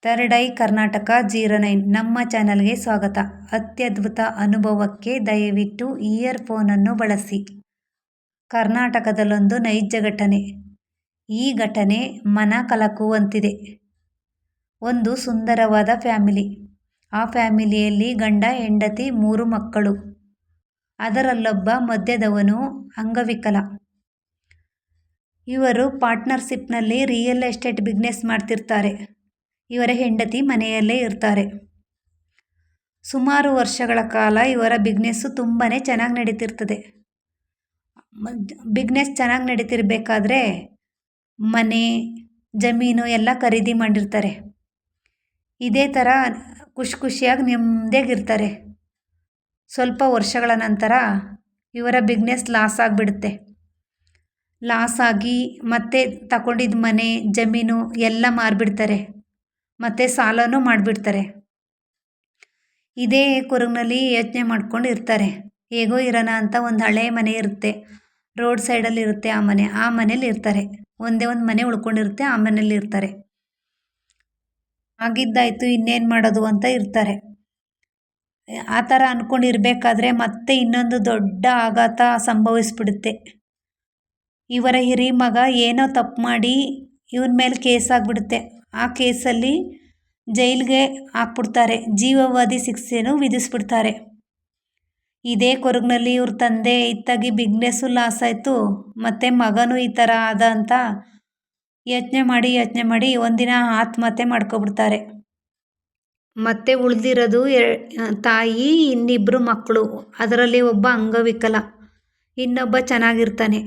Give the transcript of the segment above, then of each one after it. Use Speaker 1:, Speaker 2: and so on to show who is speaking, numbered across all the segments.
Speaker 1: Third I Karnataka 09 ನಮ್ಮ ಚಾನಲ್ಗೆ ಸ್ವಾಗತ. ಅತ್ಯದ್ಭುತ ಅನುಭವಕ್ಕೆ ದಯವಿಟ್ಟು ಇಯರ್ ಫೋನನ್ನು ಬಳಸಿ. ಕರ್ನಾಟಕದಲ್ಲೊಂದು ನೈಜ ಘಟನೆ. ಈ ಘಟನೆ ಮನ ಕಲಕುವಂತಿದೆ. ಒಂದು ಸುಂದರವಾದ ಫ್ಯಾಮಿಲಿ. ಆ ಫ್ಯಾಮಿಲಿಯಲ್ಲಿ ಗಂಡ ಹೆಂಡತಿ 3 ಮಕ್ಕಳು. ಅದರಲ್ಲೊಬ್ಬ ಮಧ್ಯದವನು ಅಂಗವಿಕಲ. ಇವರು ಪಾರ್ಟ್ನರ್ಶಿಪ್ನಲ್ಲಿ ರಿಯಲ್ ಎಸ್ಟೇಟ್ ಬಿಸ್ನೆಸ್ ಮಾಡ್ತಿರ್ತಾರೆ. ಇವರ ಹೆಂಡತಿ ಮನೆಯಲ್ಲೇ ಇರ್ತಾರೆ. ಸುಮಾರು ವರ್ಷಗಳ ಕಾಲ ಇವರ ಬಿಸ್ನೆಸ್ಸು ತುಂಬಾ ಚೆನ್ನಾಗಿ ನಡೀತಿರ್ತದೆ. ಬಿಸ್ನೆಸ್ ಚೆನ್ನಾಗಿ ನಡೀತಿರ್ಬೇಕಾದ್ರೆ ಮನೆ ಜಮೀನು ಎಲ್ಲ ಖರೀದಿ ಮಾಡಿರ್ತಾರೆ. ಇದೇ ಥರ ಖುಷಿಯಾಗಿ ನೆಮ್ಮದಿಯಾಗಿರ್ತಾರೆ. ಸ್ವಲ್ಪ ವರ್ಷಗಳ ನಂತರ ಇವರ ಬಿಸ್ನೆಸ್ ಲಾಸ್ ಆಗಿಬಿಡುತ್ತೆ. ಲಾಸ್ ಆಗಿ ಮತ್ತೆ ತಗೊಂಡಿದ್ದ ಮನೆ ಜಮೀನು ಎಲ್ಲ ಮಾರಿಬಿಡ್ತಾರೆ. ಮತ್ತು ಸಾಲನೂ ಮಾಡಿಬಿಡ್ತಾರೆ. ಇದೇ ಕೊರಗಿನಲ್ಲಿ ಯೋಚನೆ ಮಾಡ್ಕೊಂಡು ಇರ್ತಾರೆ. ಹೇಗೋ ಇರೋಣ ಅಂತ ಒಂದು ಹಳೆ ಮನೆ ಇರುತ್ತೆ, ರೋಡ್ ಸೈಡಲ್ಲಿ ಇರುತ್ತೆ. ಆ ಮನೇಲಿ ಇರ್ತಾರೆ. ಒಂದೇ ಒಂದು ಮನೆ ಉಳ್ಕೊಂಡಿರುತ್ತೆ, ಆ ಮನೇಲಿ ಇರ್ತಾರೆ. ಆಗಿದ್ದಾಯಿತು ಇನ್ನೇನು ಮಾಡೋದು ಅಂತ ಇರ್ತಾರೆ. ಆ ಥರ ಅಂದ್ಕೊಂಡಿರ್ಬೇಕಾದ್ರೆ ಮತ್ತೆ ಇನ್ನೊಂದು ದೊಡ್ಡ ಆಘಾತ ಸಂಭವಿಸ್ಬಿಡುತ್ತೆ. ಇವರ ಹಿರಿ ಮಗ ಏನೋ ತಪ್ಪು ಮಾಡಿ ಇವನ ಮೇಲೆ ಕೇಸ್ ಆಗಿಬಿಡುತ್ತೆ. ಆ ಕೇಸಲ್ಲಿ ಜೈಲಿಗೆ ಹಾಕ್ಬಿಡ್ತಾರೆ. ಜೀವಾವಧಿ ಶಿಕ್ಷೆನೂ ವಿಧಿಸ್ಬಿಡ್ತಾರೆ. ಇದೇ ಕೊರಗಿನಲ್ಲಿ ಇವ್ರ ತಂದೆ ಇತ್ತಾಗಿ ಬಿಸ್ನೆಸ್ಸು ಲಾಸ್ ಆಯಿತು, ಮತ್ತು ಮಗನೂ ಈ ಥರ ಆದ ಅಂತ ಯೋಚನೆ ಮಾಡಿ ಒಂದಿನ ಆತ್ಮಹತ್ಯೆ ಮಾಡ್ಕೊಬಿಡ್ತಾರೆ. ಮತ್ತೆ ಉಳಿದಿರೋದು ತಾಯಿ, ಇನ್ನಿಬ್ಬರು ಮಕ್ಕಳು. ಅದರಲ್ಲಿ ಒಬ್ಬ ಅಂಗವಿಕಲ, ಇನ್ನೊಬ್ಬ ಚೆನ್ನಾಗಿರ್ತಾನೆ.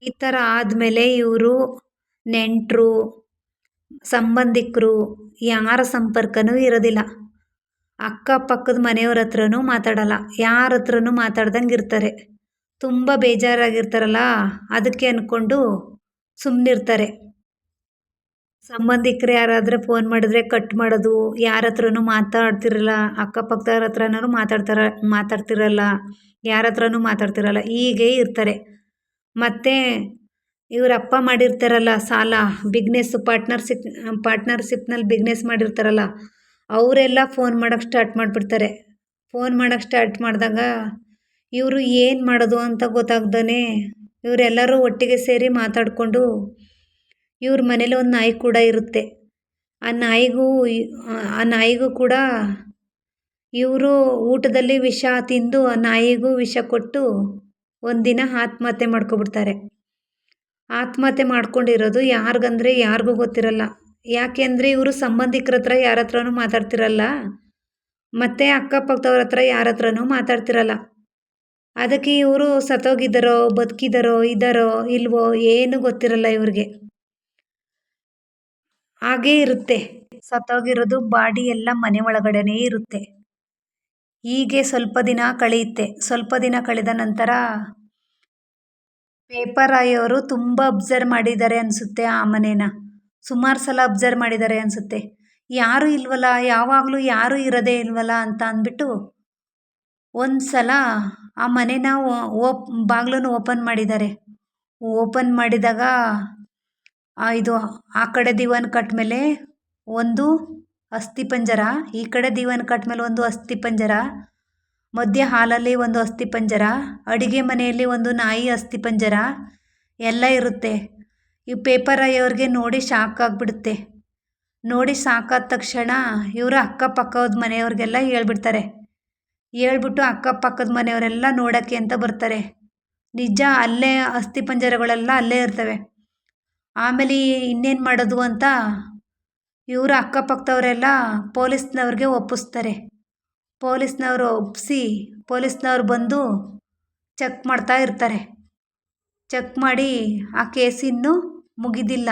Speaker 1: ಈ ಥರ ಆದಮೇಲೆ ಇವರು ನೆಂಟರು ಸಂಬಂಧಿಕರು ಯಾರ ಸಂಪರ್ಕನೂ ಇರೋದಿಲ್ಲ. ಅಕ್ಕಪಕ್ಕದ ಮನೆಯವ್ರ ಹತ್ರನೂ ಮಾತಾಡಲ್ಲ, ಯಾರ ಹತ್ರನೂ ಮಾತಾಡ್ದಂಗೆ ಇರ್ತಾರೆ. ತುಂಬ ಬೇಜಾರಾಗಿರ್ತಾರಲ್ಲ, ಅದಕ್ಕೆ ಅಂದ್ಕೊಂಡು ಸುಮ್ಮನಿರ್ತಾರೆ. ಸಂಬಂಧಿಕರು ಯಾರಾದರೆ ಫೋನ್ ಮಾಡಿದ್ರೆ ಕಟ್ ಮಾಡೋದು, ಯಾರ ಹತ್ರನೂ ಮಾತಾಡ್ತಿರಲ್ಲ, ಅಕ್ಕಪಕ್ಕದವ್ರ ಹತ್ರನೂ ಮಾತಾಡ್ತಿರಲ್ಲ, ಯಾರ ಹತ್ರನೂ ಮಾತಾಡ್ತಿರಲ್ಲ, ಹೀಗೆ ಇರ್ತಾರೆ. ಮತ್ತು ಇವರಪ್ಪ ಮಾಡಿರ್ತಾರಲ್ಲ ಸಾಲ, ಬಿಸ್ನೆಸ್ಸು ಪಾರ್ಟ್ನರ್ಶಿಪ್ನಲ್ಲಿ ಬಿಸ್ನೆಸ್ ಮಾಡಿರ್ತಾರಲ್ಲ, ಅವರೆಲ್ಲ ಫೋನ್ ಮಾಡೋಕ್ಕೆ ಸ್ಟಾರ್ಟ್ ಮಾಡಿಬಿಡ್ತಾರೆ. ಫೋನ್ ಮಾಡೋಕ್ಕೆ ಸ್ಟಾರ್ಟ್ ಮಾಡಿದಾಗ ಇವರು ಏನು ಮಾಡೋದು ಅಂತ ಗೊತ್ತಾಗ್ದೇ ಇವರೆಲ್ಲರೂ ಒಟ್ಟಿಗೆ ಸೇರಿ ಮಾತಾಡಿಕೊಂಡು, ಇವ್ರ ಮನೇಲಿ ಒಂದು ನಾಯಿ ಕೂಡ ಇರುತ್ತೆ. ಆ ನಾಯಿಗೂ ಕೂಡ ಇವರು ಊಟದಲ್ಲಿ ವಿಷ ತಿಂದು ಆ ನಾಯಿಗೂ ವಿಷ ಕೊಟ್ಟು ಒಂದಿನ ಆತ್ಮಹತ್ಯೆ ಮಾಡ್ಕೊಬಿಡ್ತಾರೆ. ಆತ್ಮಹತ್ಯೆ ಮಾಡ್ಕೊಂಡಿರೋದು ಯಾರಿಗಂದರೆ ಯಾರಿಗೂ ಗೊತ್ತಿರಲ್ಲ. ಯಾಕೆಂದರೆ ಇವರು ಸಂಬಂಧಿಕರ ಹತ್ರ ಯಾರ ಹತ್ರನೂ ಮಾತಾಡ್ತಿರಲ್ಲ, ಮತ್ತು ಅಕ್ಕಪಕ್ಕದವ್ರ ಹತ್ರ ಯಾರ ಹತ್ರನೂ ಮಾತಾಡ್ತಿರಲ್ಲ. ಅದಕ್ಕೆ ಇವರು ಸತ್ತೋಗಿದ್ದಾರೋ ಇದ್ದಾರೋ ಇಲ್ವೋ ಏನೂ ಗೊತ್ತಿರಲ್ಲ ಇವ್ರಿಗೆ. ಹಾಗೇ ಇರುತ್ತೆ. ಸತ್ತೋಗಿರೋದು ಬಾಡಿ ಎಲ್ಲ ಮನೆ ಒಳಗಡೆನೇ ಇರುತ್ತೆ. ಹೀಗೆ ಸ್ವಲ್ಪ ದಿನ ಕಳೆಯುತ್ತೆ. ಸ್ವಲ್ಪ ದಿನ ಕಳೆದ ನಂತರ ಪೇಪರ್ ಆಯೋರು ತುಂಬ ಅಬ್ಸರ್ವ್ ಮಾಡಿದ್ದಾರೆ ಅನಿಸುತ್ತೆ. ಆ ಮನೇನ ಸುಮಾರು ಸಲ ಅಬ್ಸರ್ವ್ ಮಾಡಿದ್ದಾರೆ ಅನಿಸುತ್ತೆ. ಯಾರೂ ಇಲ್ವಲ್ಲ, ಯಾವಾಗಲೂ ಯಾರೂ ಇರೋದೇ ಇಲ್ವಲ್ಲ ಅಂತ ಅಂದ್ಬಿಟ್ಟು ಒಂದು ಸಲ ಆ ಮನೇನ ಬಾಗಿಲನ್ನು ಓಪನ್ ಮಾಡಿದ್ದಾರೆ. ಓಪನ್ ಮಾಡಿದಾಗ ಆ ಕಡೆ ದಿವಾನ್ ಕಟ್ ಮೇಲೆ ಒಂದು ಅಸ್ಥಿಪಂಜರ, ಈ ಕಡೆ ದಿವಾನ್ ಕಟ್ ಮೇಲೆ ಒಂದು ಅಸ್ಥಿಪಂಜರ, ಮಧ್ಯ ಹಾಲಲ್ಲಿ ಒಂದು ಅಸ್ಥಿಪಂಜರ, ಅಡುಗೆ ಮನೆಯಲ್ಲಿ ಒಂದು ನಾಯಿ ಅಸ್ಥಿಪಂಜರ ಎಲ್ಲ ಇರುತ್ತೆ. ಈ ಪೇಪರ್ ಆಯೋರಿಗೆ ನೋಡಿ ಶಾಕ್ ಆಗಿಬಿಡುತ್ತೆ. ನೋಡಿ ಸಾಕಾದ ತಕ್ಷಣ ಇವರು ಅಕ್ಕಪಕ್ಕದ ಮನೆಯವ್ರಿಗೆಲ್ಲ ಹೇಳ್ಬಿಡ್ತಾರೆ. ಹೇಳ್ಬಿಟ್ಟು ಅಕ್ಕಪಕ್ಕದ ಮನೆಯವರೆಲ್ಲ ನೋಡೋಕ್ಕೆ ಅಂತ ಬರ್ತಾರೆ. ನಿಜ ಅಲ್ಲೇ ಅಸ್ಥಿಪಂಜರಗಳೆಲ್ಲ ಅಲ್ಲೇ ಇರ್ತವೆ. ಆಮೇಲೆ ಇನ್ನೇನು ಮಾಡೋದು ಅಂತ ಇವರು ಅಕ್ಕಪಕ್ಕದವರೆಲ್ಲ ಪೊಲೀಸ್ನವ್ರಿಗೆ ಒಪ್ಪಿಸ್ತಾರೆ. ಪೊಲೀಸ್ನವರು ಒಪ್ಪಿಸಿ ಪೊಲೀಸ್ನವ್ರು ಬಂದು ಚೆಕ್ ಮಾಡ್ತಾ ಇರ್ತಾರೆ. ಚೆಕ್ ಮಾಡಿ ಆ ಕೇಸ್ ಇನ್ನೂ ಮುಗಿದಿಲ್ಲ.